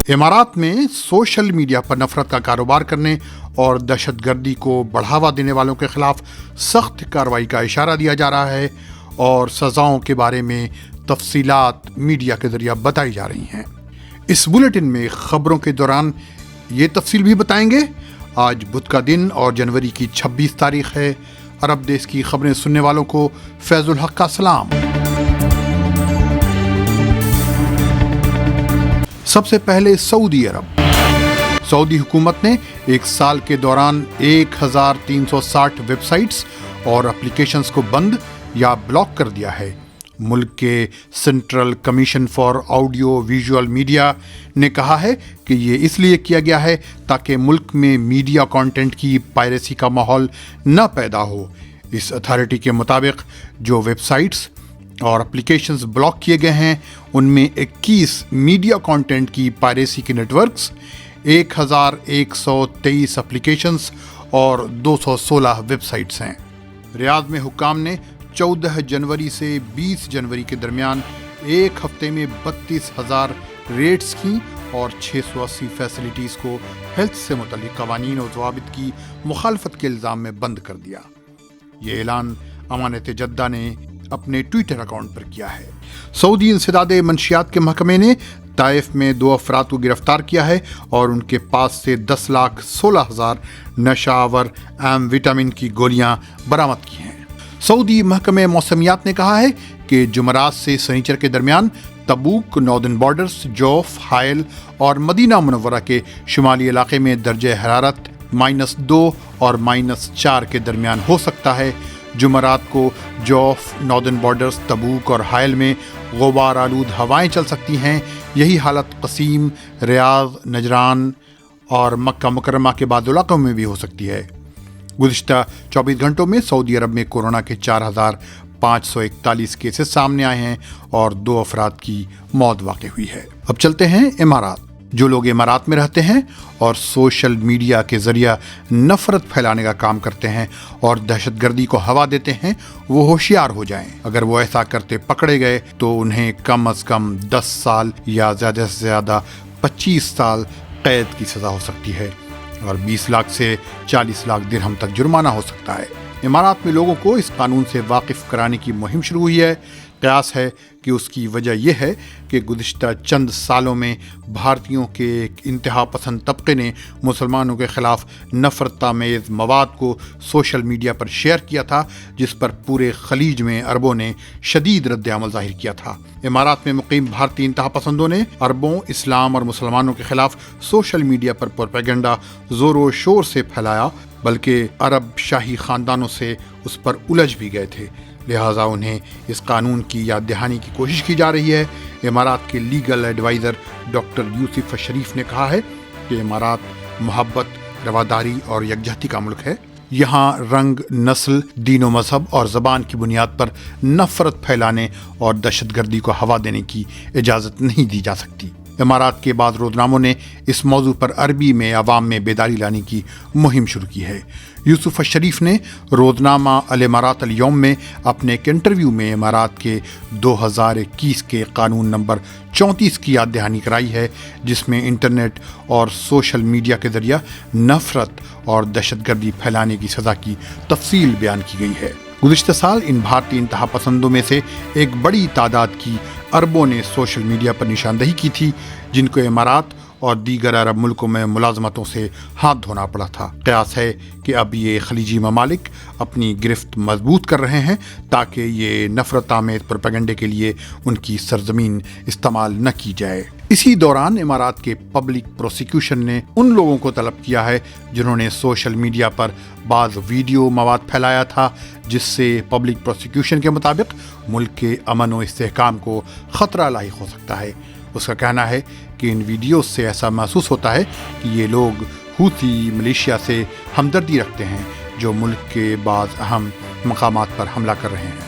امارات میں social media پر نفرت کا کاروبار کرنے اور دہشت گردی کو بڑھاوا دینے والوں کے خلاف سخت کارروائی کا اشارہ دیا جا رہا ہے اور سزاؤں کے بارے میں تفصیلات میڈیا کے ذریعہ بتائی جا رہی ہیں۔ اس بلیٹن میں خبروں کے دوران یہ تفصیل بھی بتائیں گے۔ آج بدھ کا دن اور جنوری کی 26 تاریخ ہے۔ عرب دیش کی خبریں سننے والوں کو فیض الحق کا سلام۔ سب سے پہلے سعودی عرب۔ سعودی حکومت نے ایک سال کے دوران 1360 ویب سائٹس اور اپلیکیشنز کو بند یا بلاک کر دیا ہے۔ ملک کے central commission for audio visual media نے کہا ہے کہ یہ اس لیے کیا گیا ہے تاکہ ملک میں میڈیا کانٹینٹ کی پائریسی کا ماحول نہ پیدا ہو۔ اس اتھارٹی کے مطابق جو ویب سائٹس اور اپلیکیشنز بلاک کیے گئے ہیں ان میں 21 میڈیا کانٹینٹ کی پائریسی کے نیٹ ورکس، 1123 اپلیکیشنز اور 216 ویب سائٹس ہیں۔ ریاض میں حکام نے 14 جنوری سے 20 جنوری کے درمیان ایک ہفتے میں 32,000 ریڈز کی اور 680 فیسلٹیز کو ہیلتھ سے متعلق قوانین اور ضوابط کی مخالفت کے الزام میں بند کر دیا۔ یہ اعلان امانت جدہ نے اپنے ٹویٹر اکاؤنٹ پر کیا ہے۔ سعودی انسداد منشیات کے محکمے نے طائف میں 2 افراد کو گرفتار کیا ہے اور ان کے پاس سے 10,16,000 نشہ آور ایم وٹامن کی گولیاں برآمد کی ہیں۔ سعودی محکمہ موسمیات نے کہا ہے کہ جمعرات سے سنیچر کے درمیان تبوک، ناردرن بارڈرز، جوف، حائل اور مدینہ منورہ کے شمالی علاقے میں درجہ حرارت -2 اور -4 کے درمیان ہو سکتا ہے۔ جمعرات کو جوف، ناردرن بارڈرز، تبوک اور حائل میں غبار آلود ہوائیں چل سکتی ہیں۔ یہی حالت قصیم، ریاض، نجران اور مکہ مکرمہ کے بعض علاقوں میں بھی ہو سکتی ہے۔ گزشتہ 24 گھنٹوں میں سعودی عرب میں کورونا کے 4,541 کیسز سامنے آئے ہیں اور 2 افراد کی موت واقع ہوئی ہے۔ اب چلتے ہیں امارات۔ جو لوگ امارات میں رہتے ہیں اور سوشل میڈیا کے ذریعہ نفرت پھیلانے کا کام کرتے ہیں اور دہشت گردی کو ہوا دیتے ہیں وہ ہوشیار ہو جائیں۔ اگر وہ ایسا کرتے پکڑے گئے تو انہیں کم از کم 10 سال یا زیادہ سے زیادہ 25 سال قید کی سزا ہو سکتی ہے اور 20 لاکھ سے 40 لاکھ درہم تک جرمانہ ہو سکتا ہے۔ امارات میں لوگوں کو اس قانون سے واقف کرانے کی مہم شروع ہوئی ہے۔ قیاس ہے کہ اس کی وجہ یہ ہے کہ گزشتہ چند سالوں میں بھارتیوں کے ایک انتہا پسند طبقے نے مسلمانوں کے خلاف نفرت آمیز مواد کو سوشل میڈیا پر شیئر کیا تھا، جس پر پورے خلیج میں عربوں نے شدید رد عمل ظاہر کیا تھا۔ امارات میں مقیم بھارتی انتہا پسندوں نے عربوں، اسلام اور مسلمانوں کے خلاف سوشل میڈیا پر پروپیگنڈا زور و شور سے پھیلایا، بلکہ عرب شاہی خاندانوں سے اس پر الجھ بھی گئے تھے، لہٰذا انہیں اس قانون کی یاد دہانی کی کوشش کی جا رہی ہے۔ امارات کے لیگل ایڈوائزر ڈاکٹر یوسف شریف نے کہا ہے کہ امارات محبت، رواداری اور یکجہتی کا ملک ہے۔ یہاں رنگ، نسل، دین و مذہب اور زبان کی بنیاد پر نفرت پھیلانے اور دہشت گردی کو ہوا دینے کی اجازت نہیں دی جا سکتی۔ امارات کے بعض روزناموں نے اس موضوع پر عربی میں عوام میں بیداری لانے کی مہم شروع کی ہے۔ یوسف شریف نے روزنامہ الامارات الیوم میں اپنے ایک انٹرویو میں امارات کے 2021 کے قانون نمبر 34 کی یاد دہانی کرائی ہے، جس میں انٹرنیٹ اور سوشل میڈیا کے ذریعہ نفرت اور دہشت گردی پھیلانے کی سزا کی تفصیل بیان کی گئی ہے۔ گزشتہ سال ان بھارتی انتہا پسندوں میں سے ایک بڑی تعداد کی عربوں نے سوشل میڈیا پر نشاندہی کی تھی، جن کو امارات اور دیگر عرب ملکوں میں ملازمتوں سے ہاتھ دھونا پڑا تھا۔ قیاس ہے کہ اب یہ خلیجی ممالک اپنی گرفت مضبوط کر رہے ہیں تاکہ یہ نفرت آمیز پروپیگنڈے کے لیے ان کی سرزمین استعمال نہ کی جائے۔ اسی دوران امارات کے پبلک پروسیکیوشن نے ان لوگوں کو طلب کیا ہے جنہوں نے سوشل میڈیا پر بعض ویڈیو مواد پھیلایا تھا، جس سے پبلک پروسیکیوشن کے مطابق ملک کے امن و استحکام کو خطرہ لاحق ہو سکتا ہے۔ اس کا کہنا ہے کہ ان ویڈیوز سے ایسا محسوس ہوتا ہے کہ یہ لوگ حوثی ملیشیا سے ہمدردی رکھتے ہیں جو ملک کے بعض اہم مقامات پر حملہ کر رہے ہیں۔